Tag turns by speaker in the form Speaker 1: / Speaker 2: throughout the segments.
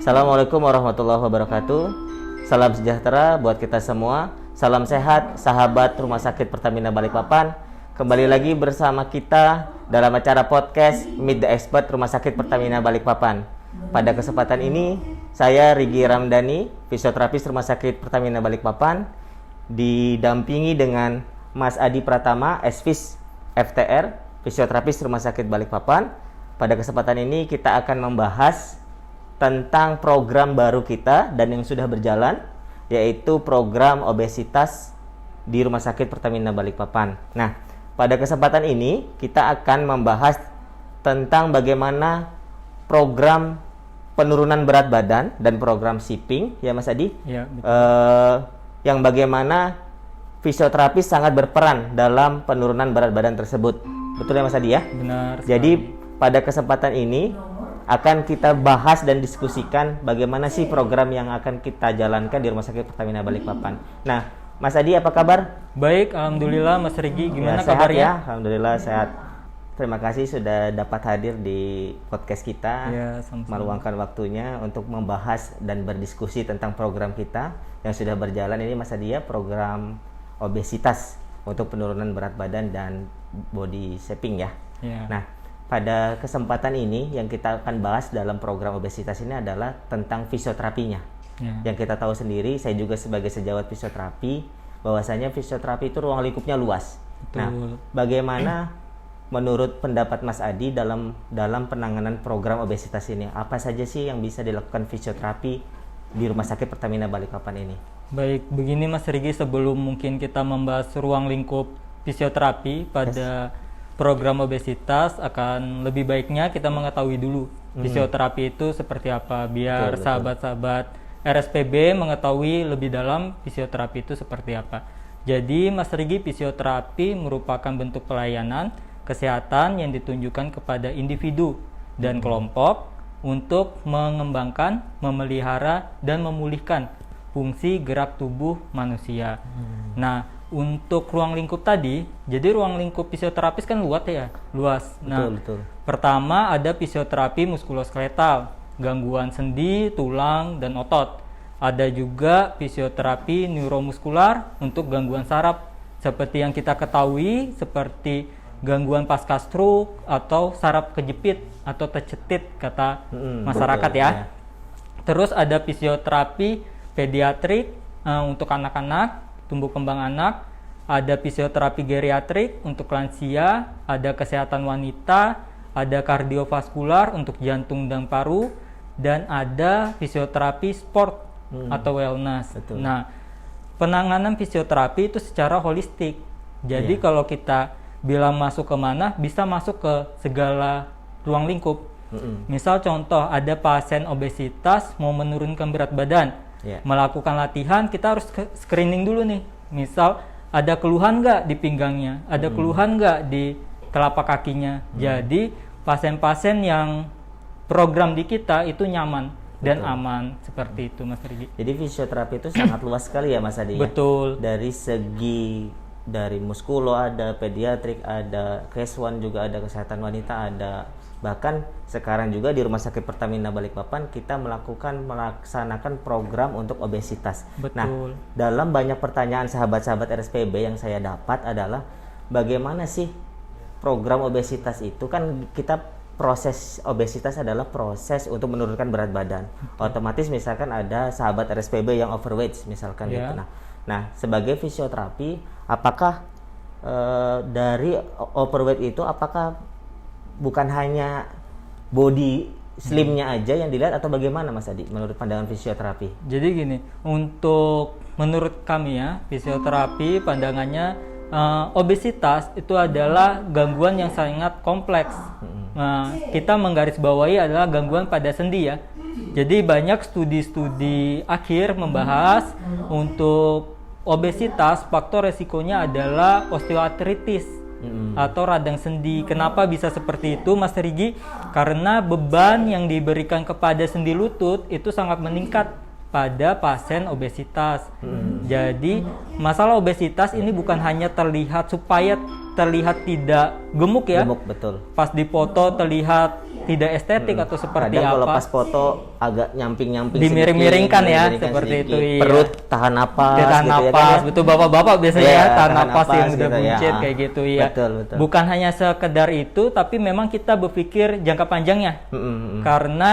Speaker 1: Assalamualaikum warahmatullahi wabarakatuh. Salam sejahtera buat kita semua. Salam sehat, sahabat Rumah Sakit Pertamina Balikpapan. Kembali lagi bersama kita dalam acara podcast Meet the Expert Rumah Sakit Pertamina Balikpapan. Pada kesempatan ini, saya Rigi Ramdhani, fisioterapis Rumah Sakit Pertamina Balikpapan, didampingi dengan Mas Adi Pratama, SFIS FTR, fisioterapis Rumah Sakit Balikpapan. Pada kesempatan ini kita akan membahas tentang program baru kita dan yang sudah berjalan, yaitu program obesitas di Rumah Sakit Pertamina Balikpapan. Nah, pada kesempatan ini kita akan membahas tentang bagaimana program penurunan berat badan dan program shipping, ya Mas Adi?
Speaker 2: Ya, betul.
Speaker 1: Yang bagaimana fisioterapis sangat berperan dalam penurunan berat badan tersebut. Betul ya Mas Adi ya?
Speaker 2: Benar.
Speaker 1: Jadi pada kesempatan ini akan kita bahas dan diskusikan bagaimana sih program yang akan kita jalankan di Rumah Sakit Pertamina Balikpapan. Nah, Mas Adi apa kabar?
Speaker 2: Baik, alhamdulillah. Mas Rigi, gimana
Speaker 1: sehat
Speaker 2: kabarnya?
Speaker 1: ya? Alhamdulillah sehat. Terima kasih sudah dapat hadir di podcast kita.
Speaker 2: Ya, sama-sama.
Speaker 1: Meluangkan waktunya untuk membahas dan berdiskusi tentang program kita yang sudah berjalan ini Mas Adi ya, program obesitas untuk penurunan berat badan dan body shaping ya.
Speaker 2: Ya.
Speaker 1: Nah, pada kesempatan ini yang kita akan bahas dalam program obesitas ini adalah tentang fisioterapinya.
Speaker 2: Ya.
Speaker 1: Yang kita tahu sendiri, saya juga sebagai sejawat fisioterapi, bahwasanya fisioterapi itu ruang lingkupnya luas.
Speaker 2: Betul.
Speaker 1: Nah, bagaimana menurut pendapat Mas Adi dalam penanganan program obesitas ini? Apa saja sih yang bisa dilakukan fisioterapi di Rumah Sakit Pertamina Balikpapan ini?
Speaker 2: Baik, begini Mas Rigi, sebelum mungkin kita membahas ruang lingkup fisioterapi pada program obesitas, akan lebih baiknya kita mengetahui dulu fisioterapi itu seperti apa, biar
Speaker 1: Betul.
Speaker 2: sahabat-sahabat RSPB mengetahui lebih dalam fisioterapi itu seperti apa. Jadi Mas Rigi, fisioterapi merupakan bentuk pelayanan kesehatan yang ditunjukkan kepada individu dan kelompok untuk mengembangkan, memelihara, dan memulihkan fungsi gerak tubuh manusia. Nah, untuk ruang lingkup tadi, jadi ruang lingkup fisioterapis kan luas. Nah,
Speaker 1: Betul.
Speaker 2: pertama ada fisioterapi muskuloskeletal, gangguan sendi, tulang, dan otot. Ada juga fisioterapi neuromuskular untuk gangguan saraf, seperti yang kita ketahui, seperti gangguan pasca stroke atau saraf kejepit atau tercetit kata masyarakat
Speaker 1: betul,
Speaker 2: ya.
Speaker 1: ya.
Speaker 2: Terus ada fisioterapi pediatrik untuk anak-anak, tumbuh kembang anak, ada fisioterapi geriatrik untuk lansia, ada kesehatan wanita, ada kardiovaskular untuk jantung dan paru, dan ada fisioterapi sport atau wellness.
Speaker 1: Betul.
Speaker 2: Nah, penanganan fisioterapi itu secara holistik. Jadi kalau kita bilang masuk ke mana, bisa masuk ke segala ruang lingkup. Misal contoh, ada pasien obesitas mau menurunkan berat badan. Melakukan latihan, kita harus screening dulu nih. Misal ada keluhan nggak di pinggangnya, ada keluhan nggak di telapak kakinya. Jadi pasien-pasien yang program di kita itu nyaman dan aman, seperti itu Mas Rigi.
Speaker 1: Jadi fisioterapi itu sangat luas sekali ya Mas Adi ya?
Speaker 2: Betul.
Speaker 1: Dari muskulo ada, pediatrik ada, keswan juga ada, kesehatan wanita ada. Bahkan sekarang juga di Rumah Sakit Pertamina Balikpapan kita melaksanakan program untuk obesitas.
Speaker 2: Betul.
Speaker 1: Nah, dalam banyak pertanyaan sahabat-sahabat RSPB yang saya dapat adalah bagaimana sih program obesitas itu? Kan kita proses obesitas adalah proses untuk menurunkan berat badan. Otomatis misalkan ada sahabat RSPB yang overweight misalkan gitu. Nah, sebagai fisioterapi, apakah dari overweight itu apakah bukan hanya body slimnya aja yang dilihat atau bagaimana Mas Adi menurut pandangan fisioterapi?
Speaker 2: Jadi gini, menurut kami ya, fisioterapi pandangannya obesitas itu adalah gangguan yang sangat kompleks. Kita menggarisbawahi adalah gangguan pada sendi ya. Jadi banyak studi-studi akhir membahas untuk obesitas, faktor resikonya adalah osteoartritis atau radang sendi. Kenapa bisa seperti itu Mas Rigi? Karena beban yang diberikan kepada sendi lutut itu sangat meningkat pada pasien obesitas. Jadi masalah obesitas ini bukan hanya terlihat supaya terlihat tidak gemuk ya.
Speaker 1: Gemuk, betul.
Speaker 2: Pas dipoto terlihat tidak estetik atau seperti
Speaker 1: Kadang kalau
Speaker 2: apa.
Speaker 1: pas foto agak nyamping-nyamping
Speaker 2: Dimiring-miringkan ya,
Speaker 1: dimiringkan
Speaker 2: seperti
Speaker 1: sedikit.
Speaker 2: itu, iya.
Speaker 1: Perut tahan napas
Speaker 2: Dia tahan
Speaker 1: gitu ya
Speaker 2: napas,
Speaker 1: kan ya?
Speaker 2: betul bapak-bapak biasanya
Speaker 1: Iya,
Speaker 2: ya, tahan
Speaker 1: tahan
Speaker 2: napas yang
Speaker 1: napas
Speaker 2: udah
Speaker 1: gitu,
Speaker 2: buncit
Speaker 1: ya.
Speaker 2: kayak gitu ya.
Speaker 1: Betul, betul.
Speaker 2: Bukan hanya sekedar itu, tapi memang kita berpikir jangka panjangnya. Karena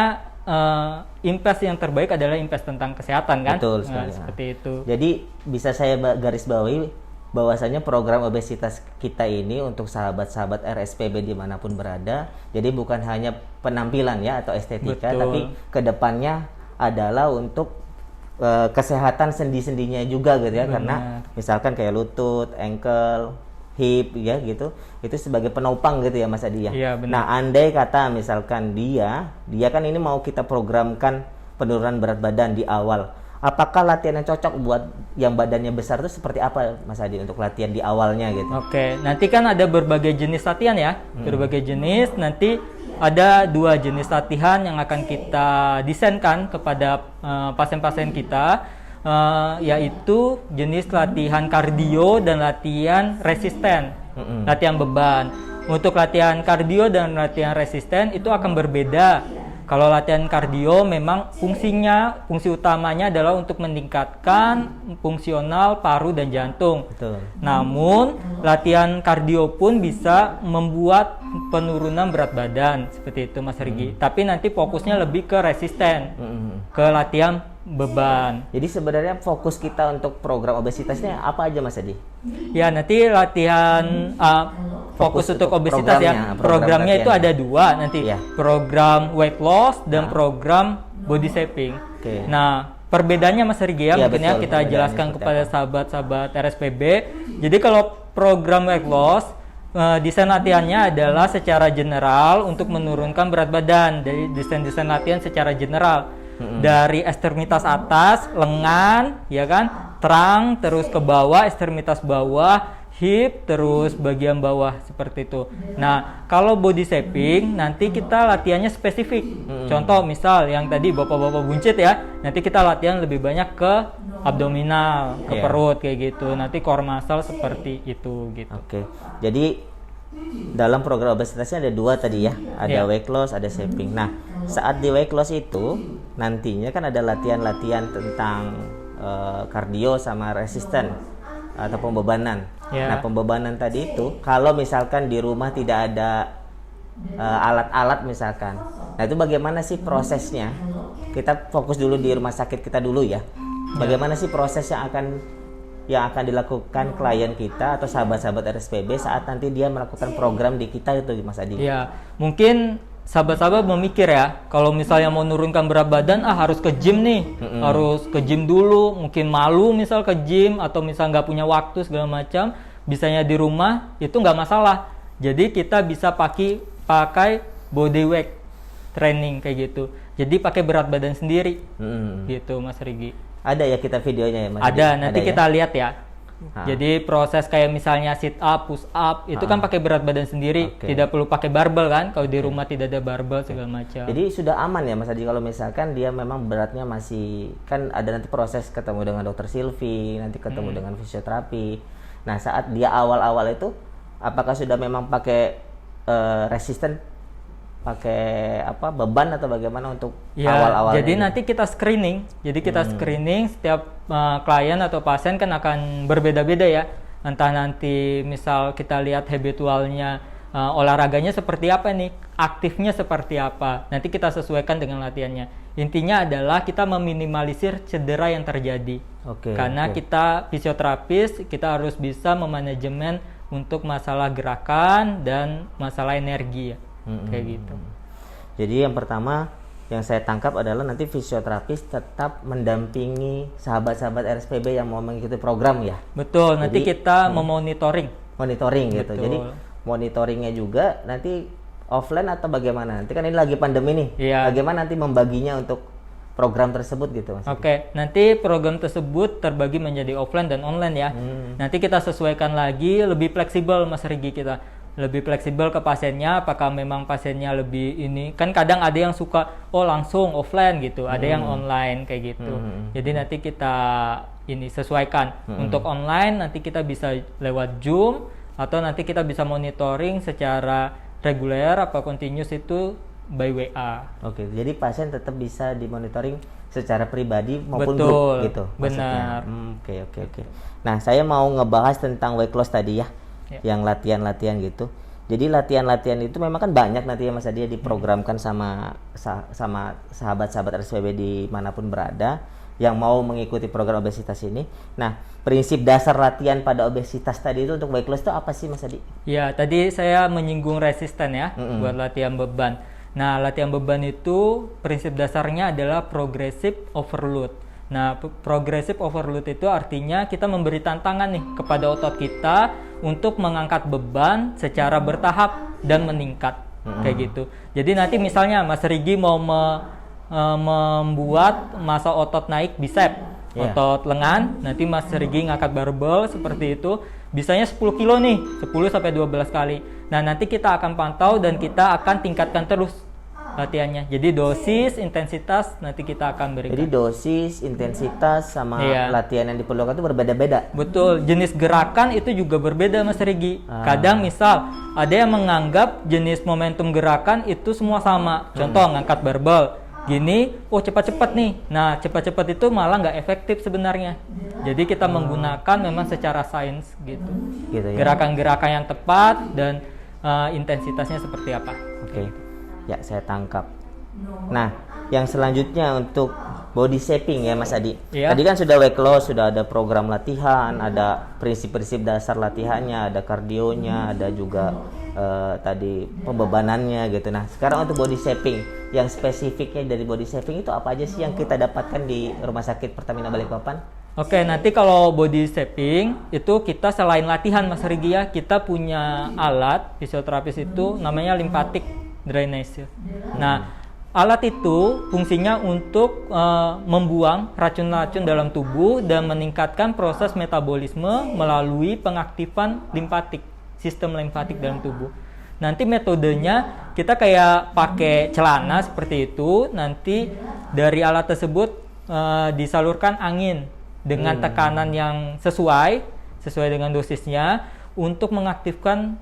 Speaker 2: invest yang terbaik adalah invest tentang kesehatan kan.
Speaker 1: Betul
Speaker 2: Nah,
Speaker 1: sekali.
Speaker 2: seperti itu.
Speaker 1: Jadi bisa saya garis bawahi bahwasanya program obesitas kita ini untuk sahabat-sahabat RSPB dimanapun berada, jadi bukan hanya penampilan ya atau estetika,
Speaker 2: Betul.
Speaker 1: tapi kedepannya adalah untuk kesehatan sendi-sendinya juga gitu ya.
Speaker 2: Benar.
Speaker 1: Karena misalkan kayak lutut, ankle, hip ya gitu, itu sebagai penopang gitu ya Mas Adi ya.
Speaker 2: Iya, benar.
Speaker 1: Nah andai kata misalkan dia kan ini mau kita programkan penurunan berat badan di awal, apakah latihan yang cocok buat yang badannya besar itu seperti apa Mas Adi untuk latihan di awalnya gitu?
Speaker 2: Oke, nanti kan ada berbagai jenis latihan ya, berbagai jenis. Nanti ada 2 jenis latihan yang akan kita desainkan kepada pasien-pasien kita, yaitu jenis latihan kardio dan latihan resisten, latihan beban. Untuk latihan kardio dan latihan resisten itu akan berbeda. Kalau latihan kardio memang fungsi utamanya adalah untuk meningkatkan fungsional paru dan jantung.
Speaker 1: Betul.
Speaker 2: Namun latihan kardio pun bisa membuat penurunan berat badan seperti itu Mas Rigi. Tapi nanti fokusnya lebih ke resisten, ke latihan beban.
Speaker 1: Jadi sebenarnya fokus kita untuk program obesitasnya apa aja Mas Adi?
Speaker 2: Ya nanti latihan fokus untuk obesitas ya.
Speaker 1: programnya
Speaker 2: Programnya itu ada 2 nanti.
Speaker 1: Iya.
Speaker 2: Program weight loss dan program body shaping.
Speaker 1: Oke.
Speaker 2: Nah, perbedaannya Mas Rigi ya,
Speaker 1: Iya,
Speaker 2: mungkin ya
Speaker 1: betul.
Speaker 2: kita
Speaker 1: Perbedaannya
Speaker 2: jelaskan
Speaker 1: seperti
Speaker 2: kepada
Speaker 1: apa?
Speaker 2: sahabat-sahabat RSPB. Jadi kalau program weight loss desain latihannya adalah secara general untuk menurunkan berat badan. Dari desain latihan secara general. Dari ekstremitas atas, lengan, ya kan, terang, terus ke bawah, ekstremitas bawah, hip, terus bagian bawah seperti itu. Nah, kalau body shaping nanti kita latihannya spesifik. Contoh misal yang tadi bapak-bapak buncit ya, nanti kita latihan lebih banyak ke abdominal, ke
Speaker 1: Iya.
Speaker 2: perut kayak gitu. Nanti core muscle seperti itu gitu.
Speaker 1: Oke. Jadi dalam program obesitasnya ada 2 tadi ya, ada
Speaker 2: Iya.
Speaker 1: weight loss, ada shaping. Nah, saat di weight loss itu nantinya kan ada latihan-latihan tentang kardio sama resisten atau pembebanan.
Speaker 2: Iya.
Speaker 1: Nah, pembebanan tadi itu kalau misalkan di rumah tidak ada alat-alat misalkan. Nah, itu bagaimana sih prosesnya? Kita fokus dulu di rumah sakit kita dulu ya. Bagaimana sih proses yang akan dilakukan klien kita atau sahabat-sahabat RSPB saat nanti dia melakukan program di kita itu Mas Adi?
Speaker 2: Ya, mungkin sahabat-sahabat memikir ya, kalau misalnya mau menurunkan berat badan, harus ke gym nih, harus ke gym dulu, mungkin malu misal ke gym atau misal nggak punya waktu segala macam, bisanya di rumah itu nggak masalah. Jadi kita bisa pakai body weight training kayak gitu. Jadi pakai berat badan sendiri, gitu Mas Rigi.
Speaker 1: Ada ya kita videonya ya Mas Adi?
Speaker 2: Ada, nanti
Speaker 1: ya?
Speaker 2: kita lihat ya.
Speaker 1: Ah.
Speaker 2: Jadi proses kayak misalnya sit up, push up itu kan pakai berat badan sendiri,
Speaker 1: Oke.
Speaker 2: tidak perlu pakai barbel kan? Kalau di rumah tidak ada barbel segala macam.
Speaker 1: Jadi sudah aman ya Mas Adi kalau misalkan dia memang beratnya masih, kan ada nanti proses ketemu dengan dokter Silvi, nanti ketemu dengan fisioterapi. Nah saat dia awal-awal itu apakah sudah memang pakai resisten, pakai beban atau bagaimana untuk
Speaker 2: Ya,
Speaker 1: awal-awalnya?
Speaker 2: jadi
Speaker 1: ini?
Speaker 2: nanti kita screening. Jadi kita screening setiap klien atau pasien kan akan berbeda-beda ya. Entah nanti misal kita lihat habitualnya olahraganya seperti apa nih, aktifnya seperti apa. Nanti kita sesuaikan dengan latihannya. Intinya adalah kita meminimalisir cedera yang terjadi.
Speaker 1: Oke,
Speaker 2: Karena
Speaker 1: oke.
Speaker 2: kita fisioterapis, kita harus bisa memanajemen untuk masalah gerakan dan masalah energi ya. Kayak gitu.
Speaker 1: Jadi yang pertama yang saya tangkap adalah nanti fisioterapis tetap mendampingi sahabat-sahabat RSPB yang mau mengikuti program ya.
Speaker 2: Betul, nanti
Speaker 1: Jadi,
Speaker 2: kita memonitoring.
Speaker 1: Monitoring gitu.
Speaker 2: Betul.
Speaker 1: Jadi monitoringnya juga nanti offline atau bagaimana? Nanti kan ini lagi pandemi nih.
Speaker 2: Iya.
Speaker 1: Bagaimana nanti membaginya untuk program tersebut gitu Mas?
Speaker 2: Oke, nanti program tersebut terbagi menjadi offline dan online ya. Nanti kita sesuaikan lagi, lebih fleksibel Mas Rigi kita. Lebih fleksibel ke pasiennya, apakah memang pasiennya lebih ini. Kan kadang ada yang suka, langsung offline gitu. Ada yang online kayak gitu. Jadi nanti kita ini sesuaikan. Untuk online nanti kita bisa lewat Zoom atau nanti kita bisa monitoring secara reguler apa continuous itu by WA.
Speaker 1: Oke, jadi pasien tetap bisa dimonitoring secara pribadi maupun
Speaker 2: Betul,
Speaker 1: grup gitu.
Speaker 2: benar.
Speaker 1: Oke. Nah, saya mau ngebahas tentang weight loss tadi ya, yang latihan-latihan gitu. Jadi latihan-latihan itu memang kan banyak nanti ya Mas Adi diprogramkan sama sahabat-sahabat RSPB dimanapun berada yang mau mengikuti program obesitas ini. Nah, prinsip dasar latihan pada obesitas tadi itu untuk weight loss itu apa sih Mas Adi?
Speaker 2: Ya, tadi saya menyinggung resisten ya buat latihan beban. Nah, latihan beban itu prinsip dasarnya adalah progressive overload. Nah, progressive overload itu artinya kita memberi tantangan nih kepada otot kita untuk mengangkat beban secara bertahap dan meningkat kayak gitu. Jadi nanti misalnya Mas Rigi mau membuat massa otot naik bicep, otot lengan, nanti Mas Rigi ngangkat barbel seperti itu, bisanya 10 kilo nih, 10 sampai 12 kali. Nah, nanti kita akan pantau dan kita akan tingkatkan terus latihannya. Jadi dosis, intensitas nanti kita akan berikan.
Speaker 1: Jadi dosis, intensitas sama latihan yang diperlukan itu berbeda-beda.
Speaker 2: Betul, jenis gerakan itu juga berbeda Mas Rigi. Kadang misal ada yang menganggap jenis momentum gerakan itu semua sama. Contoh ngangkat barbel. Gini, oh cepat-cepat nih. Nah, cepat-cepat itu malah nggak efektif sebenarnya. Jadi kita menggunakan memang secara sains gitu.
Speaker 1: Gitu ya.
Speaker 2: Gerakan-gerakan yang tepat dan intensitasnya seperti apa.
Speaker 1: Oke. Ya, saya tangkap. Nah, yang selanjutnya untuk body shaping ya Mas Adi. Tadi kan sudah weight loss, sudah ada program latihan, ada prinsip-prinsip dasar latihannya, ada kardionya, ada juga tadi pembebanannya gitu. Nah, sekarang untuk body shaping, yang spesifiknya dari body shaping itu apa aja sih yang kita dapatkan di Rumah Sakit Pertamina Balikpapan?
Speaker 2: Oke, nanti kalau body shaping itu kita selain latihan Mas Rigi ya, kita punya alat fisioterapis itu namanya lymphatic drainage. Nah, alat itu fungsinya untuk membuang racun-racun dalam tubuh dan meningkatkan proses metabolisme melalui pengaktifan limfatik, sistem limfatik dalam tubuh. Nanti metodenya kita kayak pakai celana seperti itu, nanti dari alat tersebut disalurkan angin dengan tekanan yang sesuai dengan dosisnya untuk mengaktifkan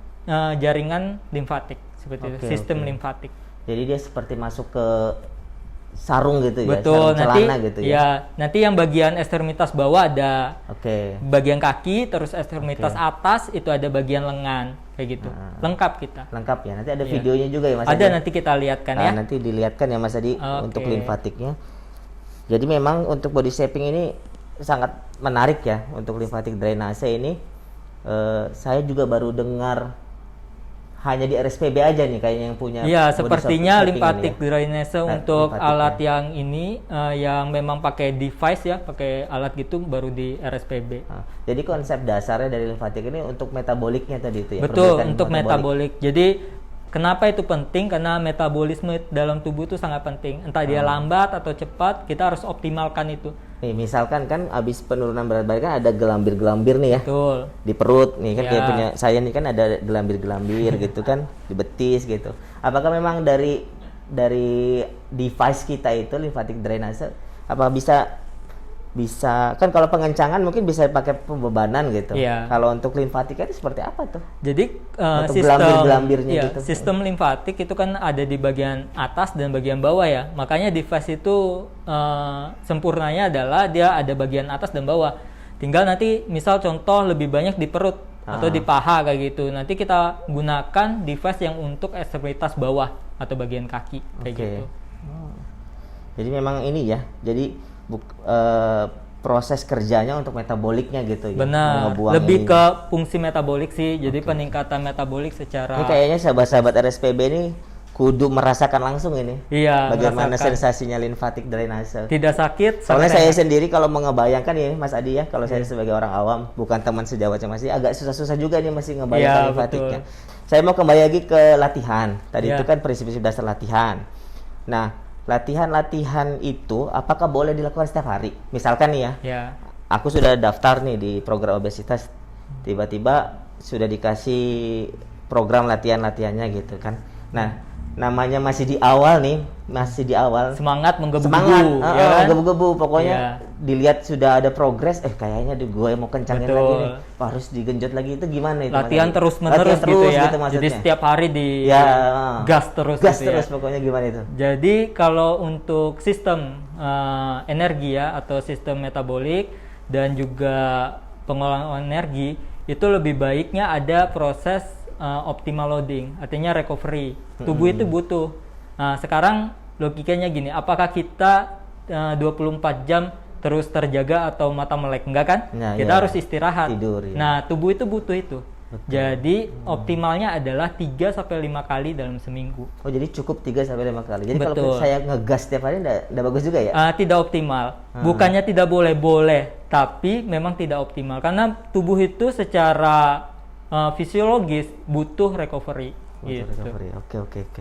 Speaker 2: jaringan limfatik seperti itu, sistem limfatik.
Speaker 1: Jadi dia seperti masuk ke sarung gitu ya,
Speaker 2: betul,
Speaker 1: sarung celana gitu ya.
Speaker 2: Ya, nanti yang bagian ekstremitas bawah ada bagian kaki, terus ekstremitas atas itu ada bagian lengan kayak gitu. Lengkap kita.
Speaker 1: Lengkap ya. Nanti ada videonya juga ya Mas
Speaker 2: Adi. Ada,
Speaker 1: Adi?
Speaker 2: nanti kita lihatkan ya.
Speaker 1: Nanti dilihatkan ya Mas Adi untuk limfatiknya. Jadi memang untuk body shaping ini sangat menarik ya untuk lymphatic drainase ini. Saya juga baru dengar hanya di RSPB aja nih kayaknya yang punya.
Speaker 2: Iya, sepertinya lymphatic
Speaker 1: ya.
Speaker 2: drainase untuk alat yang ini yang memang pakai device ya, pakai alat gitu baru di RSPB.
Speaker 1: Jadi konsep dasarnya dari lymphatic ini untuk metaboliknya tadi itu ya.
Speaker 2: Betul, untuk metabolik. Jadi kenapa itu penting? Karena metabolisme dalam tubuh itu sangat penting. Entah dia lambat atau cepat, kita harus optimalkan itu.
Speaker 1: Nih, misalkan kan abis penurunan berat badan kan ada gelambir-gelambir nih ya.
Speaker 2: Betul.
Speaker 1: Di perut nih kan kayak punya saya nih kan ada gelambir-gelambir gitu kan di betis gitu. Apakah memang dari device kita itu lymphatic drainase apa bisa kan kalau pengencangan mungkin bisa pakai pembebanan gitu. Kalau untuk limfatik itu seperti apa tuh?
Speaker 2: Jadi
Speaker 1: gelambir-gelambirnya gitu.
Speaker 2: Sistem limfatik itu kan ada di bagian atas dan bagian bawah ya. Makanya device itu sempurnanya adalah dia ada bagian atas dan bawah. Tinggal nanti misal contoh lebih banyak di perut atau di paha kayak gitu. Nanti kita gunakan device yang untuk ekstremitas bawah atau bagian kaki kayak gitu.
Speaker 1: Jadi memang ini ya. Jadi proses kerjanya untuk metaboliknya gitu ya.
Speaker 2: Benar. Lebih ke fungsi metabolik sih. Jadi peningkatan metabolik secara.
Speaker 1: Ini kayaknya sahabat-sahabat RSPB ini kudu merasakan langsung ini.
Speaker 2: Iya.
Speaker 1: Bagaimana sensasinya lymphatic drainase.
Speaker 2: Tidak sakit.
Speaker 1: Soalnya saya sendiri kalau mengebayangkan ya Mas Adi ya, kalau saya sebagai orang awam, bukan teman sejawatnya masih agak susah-susah juga nih masih ngebayangkan lymphatiknya. Saya mau kembali lagi ke latihan. Tadi itu kan prinsip-prinsip dasar latihan. Nah, latihan-latihan itu apakah boleh dilakukan setiap hari? Misalkan nih ya, aku sudah daftar nih di program obesitas, tiba-tiba sudah dikasih program latihan-latihannya gitu kan. Nah, namanya masih di awal nih, masih di awal
Speaker 2: semangat menggebu-gebu,
Speaker 1: semangat
Speaker 2: ya kan?
Speaker 1: menggebu-gebu pokoknya
Speaker 2: Iya.
Speaker 1: dilihat sudah ada progres kayaknya gue mau kencangin
Speaker 2: Betul.
Speaker 1: lagi nih. Wah, harus digenjot lagi itu gimana itu
Speaker 2: Latihan
Speaker 1: Mas Adi?
Speaker 2: terus-menerus
Speaker 1: Latihan
Speaker 2: gitu
Speaker 1: terus
Speaker 2: ya.
Speaker 1: gitu maksudnya.
Speaker 2: Jadi setiap hari di
Speaker 1: ya
Speaker 2: gas terus
Speaker 1: gas
Speaker 2: gitu
Speaker 1: terus
Speaker 2: ya.
Speaker 1: pokoknya gimana itu.
Speaker 2: Jadi kalau untuk sistem energi ya atau sistem metabolik dan juga pengolahan energi itu lebih baiknya ada proses optimal loading, artinya recovery. Tubuh itu butuh. Nah, sekarang logikanya gini, apakah kita 24 jam terus terjaga atau mata melek? Enggak kan?
Speaker 1: Nah,
Speaker 2: kita
Speaker 1: ya.
Speaker 2: harus istirahat.
Speaker 1: Tidur, ya.
Speaker 2: Nah, tubuh itu butuh itu. Jadi optimalnya adalah 3 sampai 5 kali dalam seminggu.
Speaker 1: Oh, jadi cukup 3 sampai 5 kali. Jadi kalau
Speaker 2: Betul.
Speaker 1: saya ngegas setiap hari enggak bagus juga ya?
Speaker 2: Tidak optimal. Bukannya tidak boleh, tapi memang tidak optimal karena tubuh itu secara fisiologis butuh recovery.
Speaker 1: Untuk
Speaker 2: Gitu.
Speaker 1: recovery. Oke.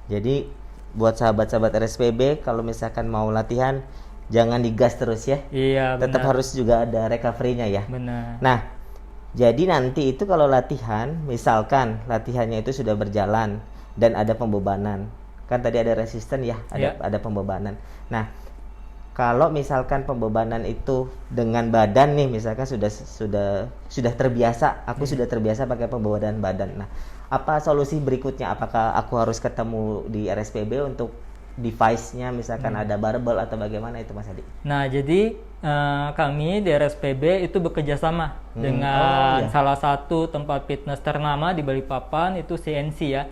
Speaker 1: Jadi buat sahabat-sahabat RSPB kalau misalkan mau latihan jangan digas terus ya.
Speaker 2: Iya,
Speaker 1: Tetap
Speaker 2: benar.
Speaker 1: harus juga ada recovery-nya ya.
Speaker 2: Benar.
Speaker 1: Nah, jadi nanti itu kalau latihan, misalkan latihannya itu sudah berjalan dan ada pembebanan. Kan tadi ada resisten ya, ada pembebanan. Nah, kalau misalkan pembebanan itu dengan badan nih, misalkan sudah terbiasa, aku sudah terbiasa pakai pembebanan badan. Nah, apa solusi berikutnya? Apakah aku harus ketemu di RSPB untuk device-nya, misalkan ada barbel atau bagaimana itu Mas Adi?
Speaker 2: Nah, jadi kami di RSPB itu bekerja sama dengan
Speaker 1: iya.
Speaker 2: salah satu tempat fitness ternama di Balikpapan, itu CNC ya.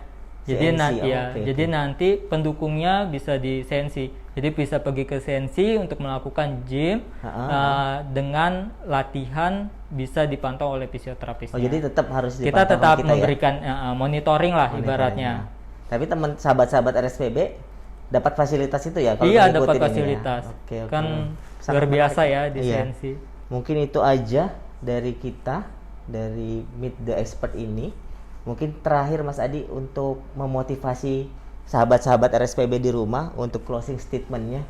Speaker 2: Jadi
Speaker 1: CNC,
Speaker 2: jadi nanti pendukungnya bisa di CNC. Jadi bisa pergi ke CNC untuk melakukan gym dengan latihan bisa dipantau oleh fisioterapis.
Speaker 1: Oh, jadi tetap harus
Speaker 2: kita
Speaker 1: dipantau
Speaker 2: tetap
Speaker 1: sama ya?
Speaker 2: memberikan monitoring lah ibaratnya.
Speaker 1: Tapi teman sahabat-sahabat RSPB dapat fasilitas itu ya kalau
Speaker 2: Iya,
Speaker 1: mengikuti
Speaker 2: dapat
Speaker 1: ini ya?
Speaker 2: fasilitas.
Speaker 1: Oke.
Speaker 2: Kan
Speaker 1: Sangat
Speaker 2: luar biasa
Speaker 1: menarik.
Speaker 2: ya di
Speaker 1: Iya.
Speaker 2: CNC.
Speaker 1: Mungkin itu aja dari kita, dari Meet the Expert ini. Mungkin terakhir Mas Adi untuk memotivasi sahabat-sahabat RSPB di rumah untuk closing statement-nya.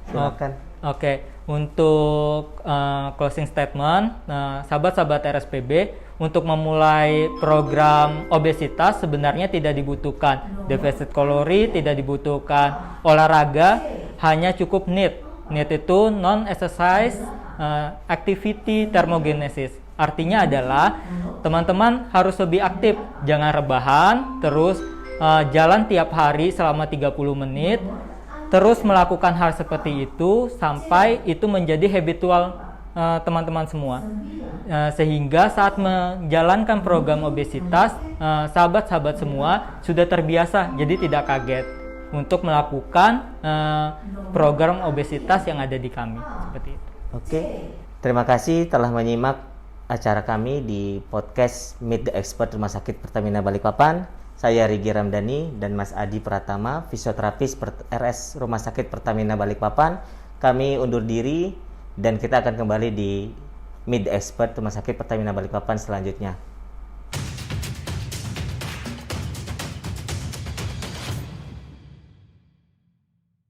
Speaker 1: Silakan.
Speaker 2: Oke, untuk closing statement, sahabat-sahabat RSPB, untuk memulai program obesitas sebenarnya tidak dibutuhkan defisit kalori, tidak dibutuhkan olahraga, hanya cukup NEAT. NEAT itu non-exercise activity thermogenesis. Artinya adalah teman-teman harus lebih aktif, jangan rebahan, terus jalan tiap hari selama 30 menit, terus melakukan hal seperti itu sampai itu menjadi habitual teman-teman semua. Sehingga saat menjalankan program obesitas, sahabat-sahabat semua sudah terbiasa, jadi tidak kaget untuk melakukan program obesitas yang ada di kami. Seperti itu.
Speaker 1: Oke. Terima kasih telah menyimak acara kami di podcast Meet the Expert Rumah Sakit Pertamina Balikpapan. Saya Rigi Ramdhani dan Mas Adi Pratama, fisioterapis RS Rumah Sakit Pertamina Balikpapan. Kami undur diri dan kita akan kembali di Meet the Expert Rumah Sakit Pertamina Balikpapan selanjutnya.